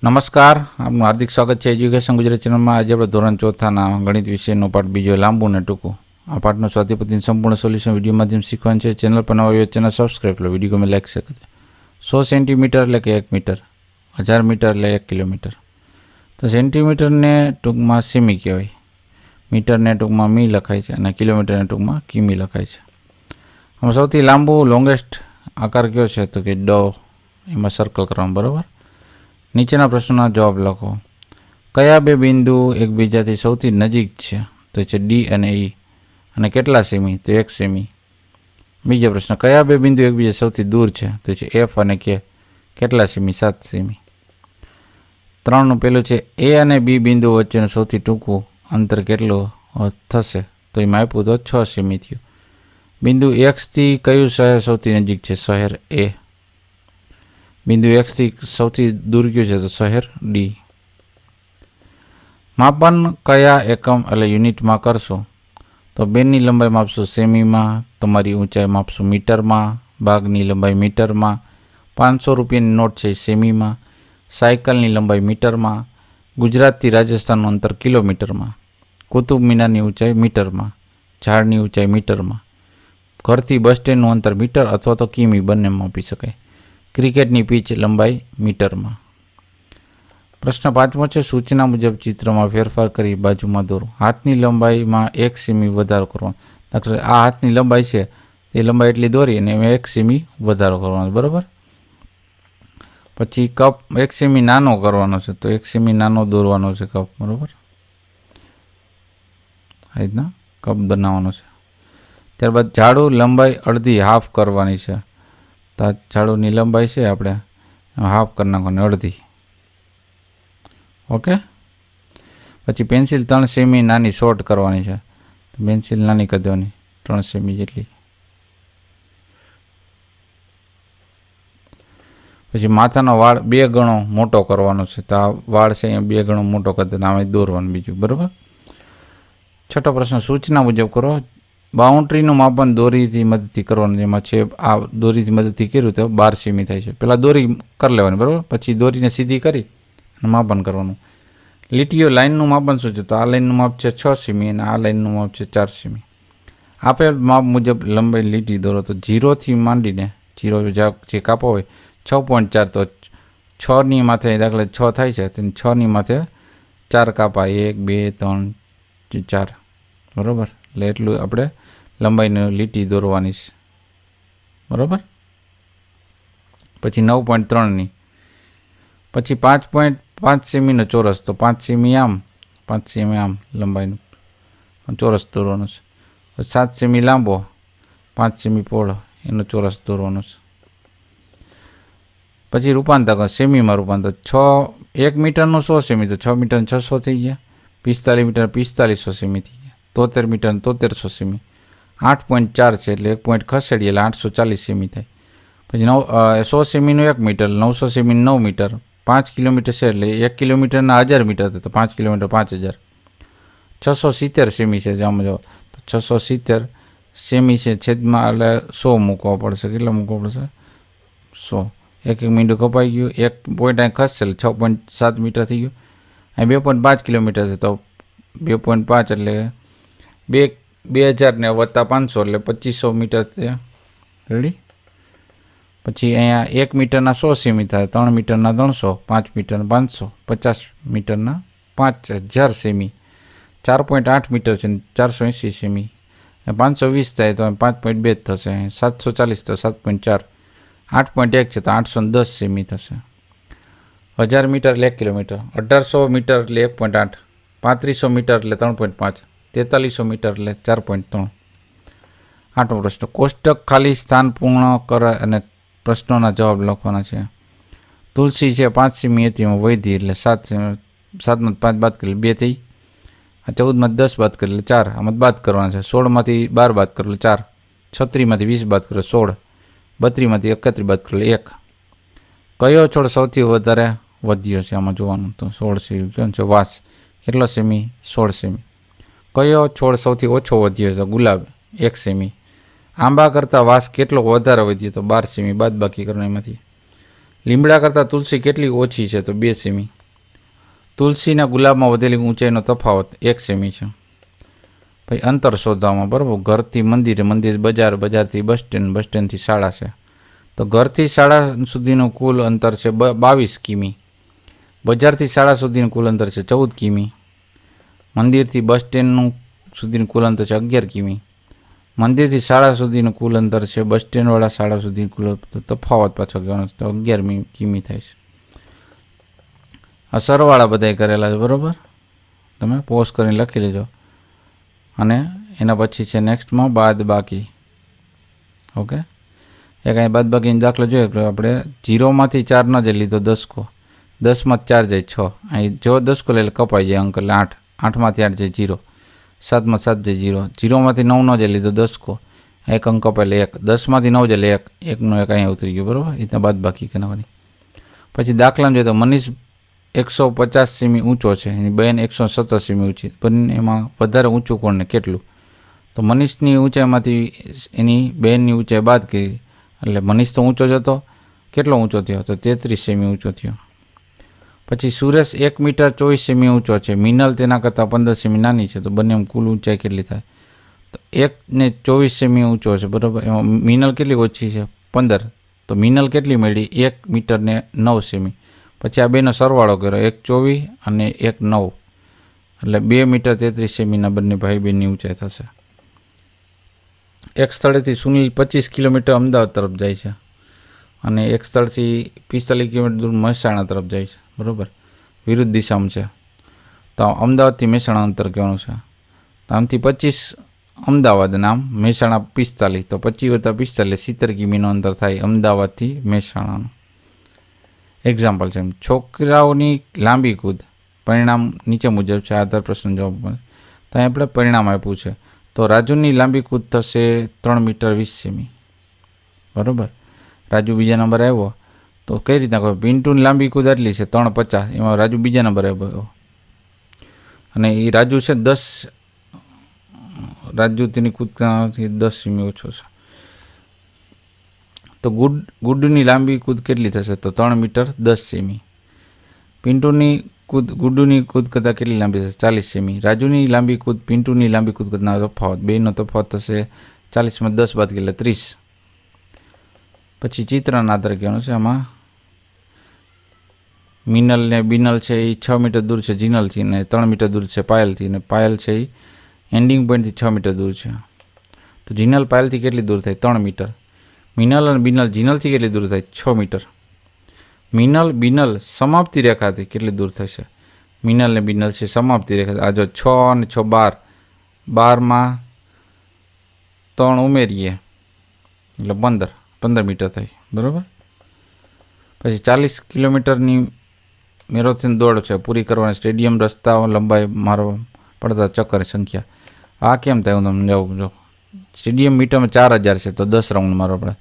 નમસ્કાર, આપનું હાર્દિક સ્વાગત છે એજ્યુકેશન ગુજરાત ચેનલમાં. આજે આપણે ધોરણ ચોથાના ગણિત વિષયનો પાઠ બીજો લાંબુ ને ટૂંકું. આ પાઠનું સ્વાધ્યાય સંપૂર્ણ સોલ્યુશન વિડીયો માધ્યમ શીખવાનું છે. ચેનલ પર નવા ચેનલ સબસ્ક્રાઈબ કરો, વિડીયો ગમે લાઈક શકે. 100 સેન્ટીમીટર એટલે કે 1 મીટર, 1000 મીટર એટલે 1 કિલોમીટર. તો સેન્ટીમીટરને ટૂંકમાં સેમી કહેવાય, મીટરને ટૂંકમાં મી લખાય છે અને કિલોમીટરને ટૂંકમાં કિમી લખાય છે. આમાં સૌથી લાંબુ લોંગેસ્ટ આકાર કયો છે તો કે ડ, એમાં સર્કલ કરવાનું. બરાબર. નીચેના પ્રશ્નોના જવાબ લખો. કયા બે બિંદુ એકબીજાથી સૌથી નજીક છે તો છે ડી અને ઈ, અને કેટલા સેમી તો 1 સેમી. બીજો પ્રશ્ન, કયા બે બિંદુ એકબીજા સૌથી દૂર છે તો છે એફ અને કે, કેટલા સેમી 7 સેમી. 3નું પેલું છે એ અને બી બિંદુ વચ્ચેનું સૌથી ટૂંકું અંતર કેટલું થશે તો એમાં આપ્યું તો 6 સેમી થયું. બિંદુ એક્સથી કયું શહેર સૌથી નજીક છે? શહેર એ. બિંદુ એક્સથી સૌથી દૂર કયું છે તો શહેર ડી. માપન કયા એકમ એટલે યુનિટમાં કરશો તો બેનની લંબાઈ માપશો સેમીમાં, તમારી ઊંચાઈ માપશો મીટરમાં, બાગની લંબાઈ મીટરમાં, 500 રૂપિયાની નોટ છે સેમીમાં, સાયકલની લંબાઈ મીટરમાં, ગુજરાતથી રાજસ્થાનનું અંતર કિલોમીટરમાં, કુતુબ મિનારની ઊંચાઈ મીટરમાં, ઝાડની ઊંચાઈ મીટરમાં, ઘરથી બસ સ્ટેન્ડનું અંતર મીટર અથવા તો કિમી બંને માપી શકાય. ક્રિકેટની પીચ લંબાઈ મીટરમાં. પ્રશ્ન 5મો છે સૂચના મુજબ ચિત્રમાં ફેરફાર કરી બાજુમાં દોરો. હાથની લંબાઈમાં 1 સેમી વધારો કરવાનો. દાખલા આ હાથની લંબાઈ છે એ લંબાઈ એટલી દોરી અને એમાં 1 સેમી વધારો કરવાનો. બરાબર. પછી કપ 1 સેમી નાનો કરવાનો છે તો 1 સેમી નાનો દોરવાનો છે કપ. બરાબર. આ રીતના કપ બનાવવાનો છે. ત્યારબાદ ઝાડુ લંબાઈ અડધી હાફ કરવાની છે. તો આ ઝાડુની લંબાઈ છે આપણે હાફ કરી નાખવાની, અડધી. ઓકે. પછી પેન્સિલ 3 સેમી નાની શોર્ટ કરવાની છે. તો પેન્સિલ નાની કરી દેવાની 3 સેમી જેટલી. પછી માથાનો વાળ 2 ગણો મોટો કરવાનો છે. તો આ વાળ છે એ 2 ગણો મોટો કરી દેવાનો, આમાં દોરવાનું બીજું. બરાબર. 6થો પ્રશ્ન સૂચના મુજબ કરો. બાઉન્ડ્રીનું માપન દોરીથી મદદથી કરવાનું, જેમાં છે આ દોરીથી મદદથી કર્યું તો 12 સેમી થાય છે. પહેલાં દોરી કરી લેવાની. બરાબર. પછી દોરીને સીધી કરી અને માપન કરવાનું. લીટીઓ લાઇનનું માપન શું છે તો આ લાઇનનું માપ છે 6 સેમી અને આ લાઇનનું માપ છે 4 સેમી. આપેલ માપ મુજબ લંબાઈ લીટી દોરો. તો 0થી માંડીને 0 જે કાપો હોય 6.4, તો 6ની માથે દાખલા 6 થાય છે તો 6ની માથે 4 કાપા, 1 2 3 4. બરાબર. એટલે એટલું આપણે લંબાઈની લીટી દોરવાની છે. બરાબર. પછી 9.3ની, પછી 5.5 સેમીનો ચોરસ. તો 5 સેમી આમ, 5 સેમી આમ લંબાઈનું ચોરસ દોરવાનો છે. 7 સેમી લાંબો, 5 સેમી પહોળો એનો ચોરસ દોરવાનો છે. પછી રૂપાંતર સેમીમાં રૂપાંતર. 1 મીટરનું 100 સેમી તો 6 મીટર 600 થઈ ગયા. 45 મીટર 4500 સેમી થઈ ગયા. 73 મીટર 7300 સેમી. 8.4 છે એટલે 1 પોઈન્ટ ખસેડીએ એટલે 840 સેમી થાય. પછી 100 સેમીનું 1 મીટર, 900 સેમીનું 9 મીટર, 5 કિલોમીટર છે એટલે 1 કિલોમીટરના 1000 મીટર થાય તો 5 કિલોમીટર 5000. 670 સેમી છે. આમાં જો તો 670 સેમી છે છેદમાં એટલે 100 મૂકવા પડશે. કેટલા મૂકવા પડશે? 100. એક મીંડું કપાઈ ગયું, 1 પોઈન્ટ અહીં ખસશે એટલે 6.7 મીટર થઈ ગયું. અહીં 2.5 કિલોમીટર છે તો 2.5 એટલે 2000 ને વત્તા 500 એટલે 2500 મીટર થયા. રેડી. પછી અહીંયા 1 મીટરના 100 સેમી થાય, 3 મીટરના 300, 5 મીટરના 500, 50 મીટરના 5000 સેમી. 4.8 મીટર છે 480 સેમી. 520 થાય તો 5.2 થશે. 740 તો 7.4. 8.1 છે તો 810 સેમી થશે. 1000 મીટર એટલે 1 કિલોમીટર. 1800 મીટર એટલે 1.8. 3500 મીટર એટલે 3.5. 4300 મીટર એટલે 4.3. 8મો પ્રશ્ન કોષ્ટક ખાલી સ્થાન પૂર્ણ કરે અને પ્રશ્નોના જવાબ લખવાના છે. તુલસી છે 5 સેમી હતી, એમાં વૈધી એટલે 7 સેમી. 7માં 5 બાદ કરી 2 થઈ. 14માં 10 બાદ કરી એટલે 4. આમાં બાદ કરવાના છે. 16માંથી 12 બાદ કરો એટલે 4. 36માંથી 20 બાદ કરો 16. 32માંથી 31 બાદ કરો 1. કયો છોડ સૌથી વધારે વધ્યો છે આમાં જોવાનું. તો 16 સેમી કેમ છે? વાસ કેટલો સેમી? 16 સેમી. કયો છોડ સૌથી ઓછો વધ્યો છે? ગુલાબ 1 સેમી. આંબા કરતાં વાસ કેટલો વધારે વધ્યો? તો 12 સેમી. બાદ બાકી કરવાનો એમાંથી. લીમડા કરતાં તુલસી કેટલી ઓછી છે? તો 2 સેમી. તુલસીના ગુલાબમાં વધેલી ઊંચાઈનો તફાવત 1 સેમી છે. પછી અંતર શોધવામાં, બરાબર. ઘરથી મંદિર, મંદિર બજાર, બજારથી બસ સ્ટેન્ડ, બસ સ્ટેન્ડથી શાળા છે. તો ઘરથી શાળા સુધીનું કુલ અંતર છે 22 કિમી. બજારથી શાળા સુધીનું કુલ અંતર છે 14 કિમી. મંદિરથી બસ સ્ટેન્ડનું સુધીનું કુલ અંતર છે 11 કિમી. મંદિરથી શાળા સુધીનું કુલ અંતર છે બસ સ્ટેન્ડવાળા શાળા સુધીનું કુલ તફાવત પાછો કહેવાનો છે, તો 11 કિમી થાય છે. આ સરવાળા બધાય કરેલા છે, બરાબર. તમે પોઝ કરીને લખી લેજો. અને એના પછી છે નેક્સ્ટમાં બાદ બાકી. ઓકે, એક અહીં બાદ બાકીનો દાખલો જોઈએ. આપણે 0માંથી 4 ન જાય લીધો દસકો, 10માં 4 જાય 6. અહીં જો દસકો લે કપાઈ જાય અંક, એટલે 8, 8માંથી 8 જાય 0, 7માં 7 જાય 0. 0માંથી 9 ન જાય લીધો દસકો, એક અંક કપાય એટલે 1, 10માંથી 9 જાય એટલે 1, 1નો 1 અહીંયા ઉતરી ગયો, બરાબર. એ ત્યાં બાદ બાકી કરવાની. પછી દાખલામાં જોઈએ તો મનીષ 150 સેમી ઊંચો છે, એની બેન 170 સેમી ઊંચી, પણ એમાં વધારે ઊંચું કોણ ને કેટલું? તો મનીષની ઊંચાઈમાંથી એની બેનની ઊંચાઈ બાદ કરી, એટલે મનીષ તો ઊંચો જ હતો. કેટલો ઊંચો થયો? તો 33 સેમી ઊંચો થયો. પછી સુરેશ 1 મીટર 24 સેમી ઊંચો છે, મિનલ તેના કરતાં 15 સેમી નાની છે, તો બંને કુલ ઊંચાઈ કેટલી થાય? તો 1 ને 24 સેમી ઊંચો છે, બરાબર. એમાં મિનલ કેટલી ઓછી છે? 15. તો મિનલ કેટલી મળી? 1 મીટર ને 9 સેમી. પછી આ બેનો સરવાળો કર્યો, 1 24 અને 1 9, એટલે 2 મીટર 33 સેમીના બંને ભાઈ બહેનની ઊંચાઈ થશે. એક સ્થળેથી સુનિલ 25 કિલોમીટર અમદાવાદ તરફ જાય છે, અને એક સ્થળથી 45 કિલોમીટર દૂર મહેસાણા તરફ જાય છે, બરાબર. વિરુદ્ધ દિશામાં છે. તો અમદાવાદથી મહેસાણા અંતર કહેવાનું છે. તો આમથી 25 અમદાવાદ અને આમ મહેસાણા 45, તો 25 + 45 70 કિમીનું અંતર થાય અમદાવાદથી મહેસાણાનું. એક્ઝામ્પલ છે, છોકરાઓની લાંબી કૂદ. પરિણામ નીચે મુજબ છે, આધાર પ્રશ્ન જવાબ મળે. તો અહીં આપણે પરિણામ આપ્યું છે. તો રાજુની લાંબી કૂદ થશે 3 મીટર 20 સેમી, બરાબર. રાજુ બીજા નંબર આવ્યો. તો કઈ રીતના કહો? પિન્ટુની લાંબી કૂદ આટલી છે 350, એમાં રાજુ બીજા નંબર આવ્યો, અને એ રાજુ છે 10, રાજુ તેની કૂદથી 10 સેમી ઓછો છે. તો ગુડ્ડુની લાંબી કૂદ કેટલી થશે? તો 3 મીટર 10 સેમી. પિન્ટુની કૂદ ગુડ્ડુની કૂદ કરતાં કેટલી લાંબી થશે? 40 સેમી. રાજુની લાંબી કૂદ પિન્ટુની લાંબી કૂદ કરતાં તફાવત, બેનો તફાવત થશે 40માં 10 બાદ એટલે 30. પછી ચિત્રના આધારે કહેવાનું છે. આમાં મિનલ ને બિનલ છે એ 6 મીટર દૂર છે જીનલથી, ને 3 મીટર દૂર છે પાયલથી, અને પાયલ છે એ એન્ડિંગ પોઈન્ટથી 6 મીટર દૂર છે. તો જીનલ પાયલથી કેટલી દૂર થાય? 3 મીટર. મિનલ અને બિનલ જીનલથી કેટલી દૂર થાય? 6 મીટર. મિનલ બિનલ સમાપ્તિ રેખાથી કેટલી દૂર થશે? મિનલ ને બિનલ છે સમાપ્તિ રેખા. આ જો 6 અને 6 12, 12માં 3 ઉમેરીએ એટલે 15 મીટર થાય, બરાબર. પછી 40 કિલોમીટરની મેરેથોન દોડ છે પૂરી કરવાની. સ્ટેડિયમ રસ્તા લંબાઈ મારવા પડતા ચક્કરની સંખ્યા. આ કેમ થાય? હું તમને જાઉં જો. સ્ટેડિયમ મીટરમાં 4000 છે, તો 10 રાઉન્ડ મારવા પડે,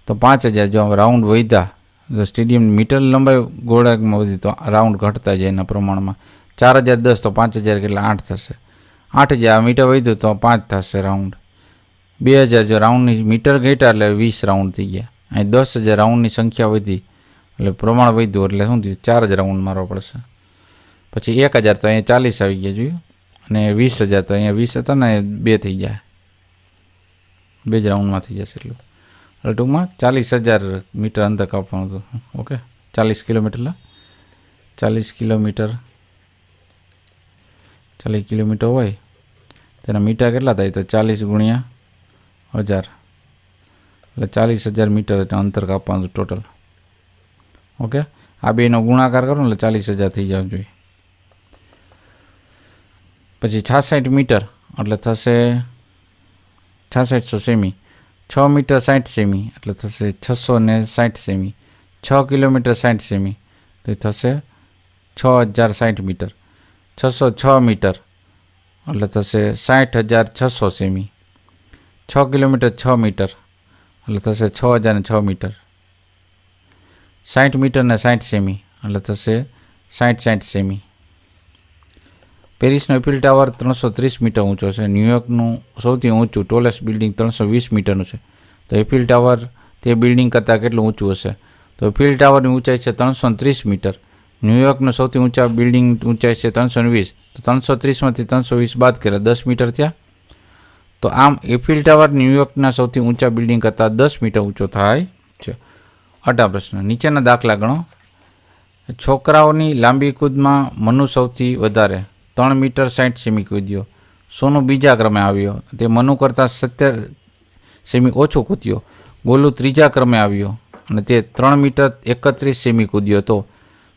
તો 5000. જો રાઉન્ડ વધ્યા, જો સ્ટેડિયમ મીટર લંબાઈ ગોળાકમાં વધી, તો રાઉન્ડ ઘટતા જાય એના પ્રમાણમાં. 4000 10, તો 5000 કેટલા? 8 થશે. 8000 મીટર વધ્યું તો 5 થશે રાઉન્ડ. 2000 જો રાઉન્ડની મીટર ઘટ્યા એટલે 20 રાઉન્ડ થઈ ગયા. અહીં 10,000 રાઉન્ડની સંખ્યા વધી એટલે પ્રમાણ વધ્યું, એટલે શું થયું? 4 જ રાઉન્ડ મારવા પડશે. પછી 1000 તો અહીંયા 40 આવી ગયા, જોયું. અને 20,000 તો અહીંયા 20 હતા ને, 2 થઈ ગયા, 2 જ રાઉન્ડમાં થઈ જશે એટલું. એટલે ટૂંકમાં 40,000 મીટર અંતર કાપવાનું હતું. ઓકે, 40 કિલોમીટર 40 કિલોમીટર 40 કિલોમીટર હોય તેના મીટર કેટલા થાય? તો 40 ગુણ્યા 1000, એટલે 40,000 મીટર અંતર કાપવાનું ટોટલ. ઓકે, આ બેનો ગુણાકાર કરો ને એટલે 40,000 થઈ જવું જોઈએ. પછી 66 મીટર એટલે થશે 6600 સેમી. 6 મીટર 60 સેમી એટલે થશે 660 સેમી. 6 કિલોમીટર 60 સેમી તો થશે 6060 મીટર. 606 મીટર એટલે થશે 60,600 સેમી. 6 કિલોમીટર 6 મીટર એટલે થશે 6006 મીટર. 60 મીટર ને 60 સેમી એટલે થશે 60 સેમી. પેરિસનો ઇફિલ ટાવર 330 મીટર ઊંચો છે. ન્યુયોર્કનું સૌથી ઊંચું ટોલેસ્ટ બિલ્ડિંગ 320 મીટરનું છે. તો ઇફિલ ટાવર તે બિલ્ડિંગ કરતાં કેટલું ઊંચું હશે? તો ફિલ ટાવરની ઊંચાઈ છે 330 મીટર. ન્યુયોર્કનું સૌથી ઊંચા બિલ્ડિંગ ઊંચાઈ છે 320. તો 330માંથી 320 બાદ કર્યા 10 મીટર થયા. તો આમ એફિલ ટાવર ન્યુયોર્કના સૌથી ઊંચા બિલ્ડિંગ કરતાં 10 મીટર ઊંચો થાય છે. 8 પ્રશ્ન. નીચેના દાખલા ગણો. છોકરાઓની લાંબી કૂદમાં મનુ સૌથી વધારે 3 મીટર 60 સેમી કૂદ્યો. સોનુ બીજા ક્રમે આવ્યો, તે મનુ કરતાં 17 સેમી ઓછો કૂદ્યો. ગોલુ ત્રીજા ક્રમે આવ્યો અને તે 3 મીટર 31 સેમી કૂદ્યો. તો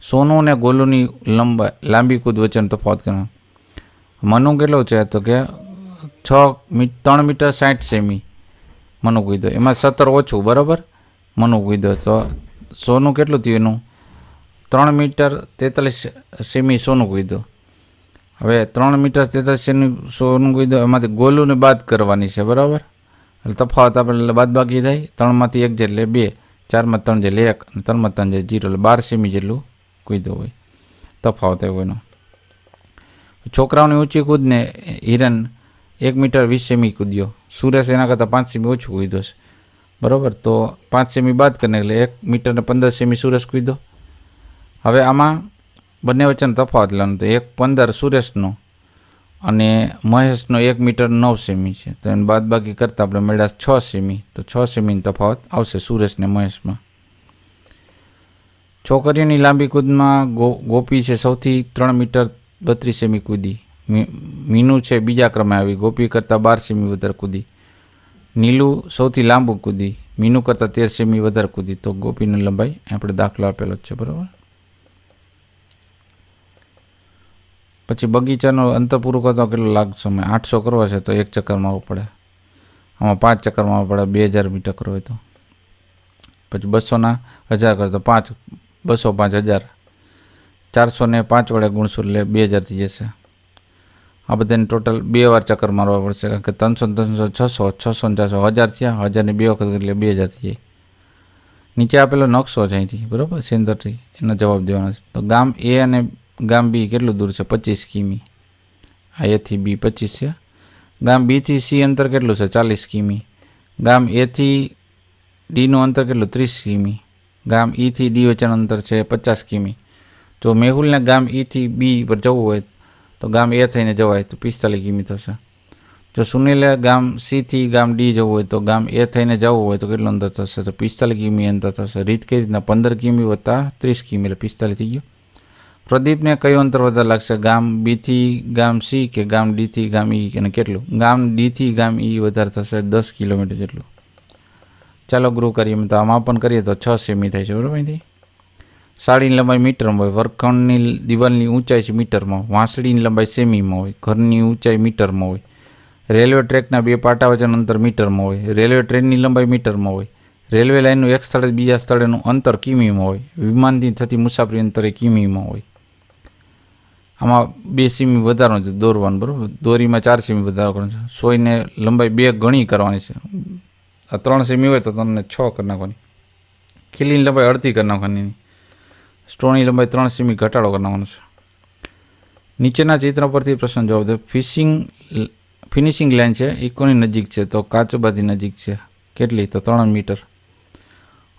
સોનુ અને ગોલુની લાંબી કૂદ વચ્ચેનો તફાવત ગણો. મનુ કેટલો છે? તો કે 3 મીટર 60 સેમી મનુ કૂદ્યો, એમાં 17 ઓછું, બરાબર, મનુ કૂદ્યો. તો સોનું કેટલું થયું એનું? 3 મીટર 43 સેમી સોનું કૂદ્યો. હવે 3 મીટર 43 સેમી સોનું કૂદ્યો, એમાંથી ગોલુને બાદ કરવાની છે, બરાબર. એટલે તફાવત આપણે બાદ બાકી થાય. 3માંથી 1 એટલે 2, 4માં 3 એટલે 1, અને 3માં 3 એટલે 0, એટલે 12 સેમી જેટલું કૂદ્યો હોય, તફાવત આવ્યો એનો. છોકરાઓની ઊંચી કૂદને હિરન 1 મીટર 20 સેમી કૂદ્યો. સુરેશ એના કરતાં 5 સેમી ઓછું કૂદ્યો છે, બરાબર. તો 5 સેમી બાદ કરીને એટલે 1 મીટર ને 15 સેમી સુરેશ કૂદ્યો. હવે આમાં બંને વચ્ચેનો તફાવત લેવાનો. તો 1.15 સુરેશનો અને મહેશનો 1 મીટર 9 સેમી છે. તો એને બાદ બાકી કરતાં આપણે મળ્યા 6 સેમી. તો 6 સેમીનો તફાવત આવશે સુરેશ ને મહેશમાં. છોકરીઓની લાંબી કૂદમાં ગોપી છે સૌથી 3 મીટર 32 સેમી કૂદી. મીનુ છે બીજા ક્રમે આવી, ગોપી કરતાં 12 સેમી વધારે કૂદી. નીલુ સૌથી લાંબુ કૂદી, મીનુ કરતાં 13 સેમી વધારે કૂદી. તો ગોપીની લંબાઈ આપણે દાખલો આપેલો જ છે, બરાબર. પછી બગીચાનો અંતર પૂરું કરતો કેટલો લાગે સમય? 800 કરવા છે તો 1 ચક્કર મારવું પડે. આમાં 5 ચક્કર મારવું પડે, 2000 મીટર કરવું હોય તો. પછી 200ના 1000 કરે તો 5, 200 5 1000. 400 ને 5 વડે ગુણશું એટલે 2000 થઈ જશે. આ બધાને ટોટલ 2 વાર ચક્કર મારવા પડશે, કારણ કે 300 300 600 600 ને 400 1000 થયા. 1000 ને 2 વખત એટલે 2000 થઈ જાય. નીચે આપેલો નકશો છે અહીંથી, બરાબર, સેન્ટરથી એનો જવાબ દેવાનો છે. તો ગામ એ અને ગામ બી કેટલું દૂર છે? 25 કિમી. આ એથી બી 25 છે. ગામ બીથી સી અંતર કેટલું છે? 40 કિમી. ગામ એથી ડીનું અંતર કેટલું? 30 કિમી. ગામ ઈથી ડી વચ્ચેનું અંતર છે 50 કિમી. જો મેહુલને ગામ ઈથી બી પર જવું હોય તો ગામ એ થઈને જવાય તો 45 કિમી થશે. જો સુનિલે ગામ સીથી ગામ ડી જવું હોય તો ગામ એ થઈને જવું હોય તો કેટલું અંતર થશે? તો 45 કિમી અંતર થશે. રીત કઈ રીતના? 15 કિમી વત્તા 30 કિમી એટલે 45 થઈ ગયું. પ્રદીપને કયું અંતર વધારે લાગશે? ગામ બીથી ગામ સી કે ગામ ડીથી ગામ ઈ, અને કેટલું? ગામ ડીથી ગામ ઈ વધારે થશે 10 કિલોમીટર જેટલું. ચાલો ગ્રુપ કરીએ. તો આમાં પણ કરીએ તો 6 સેમી થાય છે, બરાબર. અહીંથી સાડીની લંબાઈ મીટરમાં હોય, વર્ગખંડની દિવાલની ઊંચાઈ છે મીટરમાં, વાંસળીની લંબાઈ સેમીમાં હોય, ઘરની ઊંચાઈ મીટરમાં હોય, રેલવે ટ્રેકના 2 પાટા વચ્ચેનું અંતર મીટરમાં હોય, રેલવે ટ્રેનની લંબાઈ મીટરમાં હોય, રેલવે લાઇનનું એક સ્થળે બીજા સ્થળેનું અંતર કિમીમાં હોય, વિમાનથી થતી મુસાફરી અંતર એ કિમીમાં હોય. આમાં 2 સેમી વધારવાનું છે દોરવાનું, બરાબર. દોરીમાં 4 સેમી વધારો કરવાનો છે. સોયને લંબાઈ 2 ગણી કરવાની છે. આ 3 સેમી હોય તો તમને 6 કરી નાખવાની. ખીલીની લંબાઈ અડધી કરી નાખવાની. સ્ટ્રોની લંબાઈ 3 સેમી ઘટાડો કરી નાખવાનો છે. નીચેના ચિત્ર પરથી પ્રશ્ન જવાબ દો. ફિનિશિંગ લાઇન છે એ કોની નજીક છે? તો કાચબાથી નજીક છે. કેટલી? તો 3 મીટર.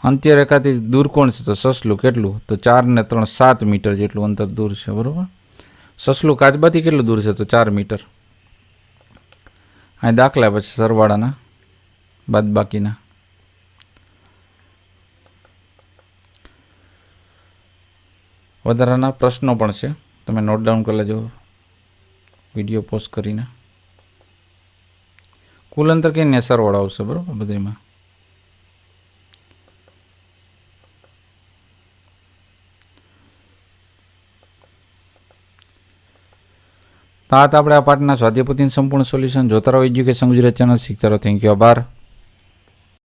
અંત્યરેખાથી દૂર કોણ છે? તો સસલું. કેટલું? તો 4 ને 3 7 મીટર જેટલું અંતર દૂર છે, બરાબર. સસલું કાચબાથી કેટલું દૂર છે? તો 4 મીટર. અહીં દાખલા પછી સરવાળાના બાદ બાકીના. વધારાના પ્રશ્નો પણ છે, તમે નોટ ડાઉન કરી લેજો વિડીયો પોસ્ટ કરીને. કુલ અંતર કહીને સરવાળો આવશે, બરાબર, બધામાં. તો આ આપણે આ પાઠના સ્વાધ્યાયપોથીનું સંપૂર્ણ સોલ્યુશન જોતા રહો. એજ્યુકેશન ગુજરાત ચેનલ શીખતા રહો. થેન્ક યુ, આભાર.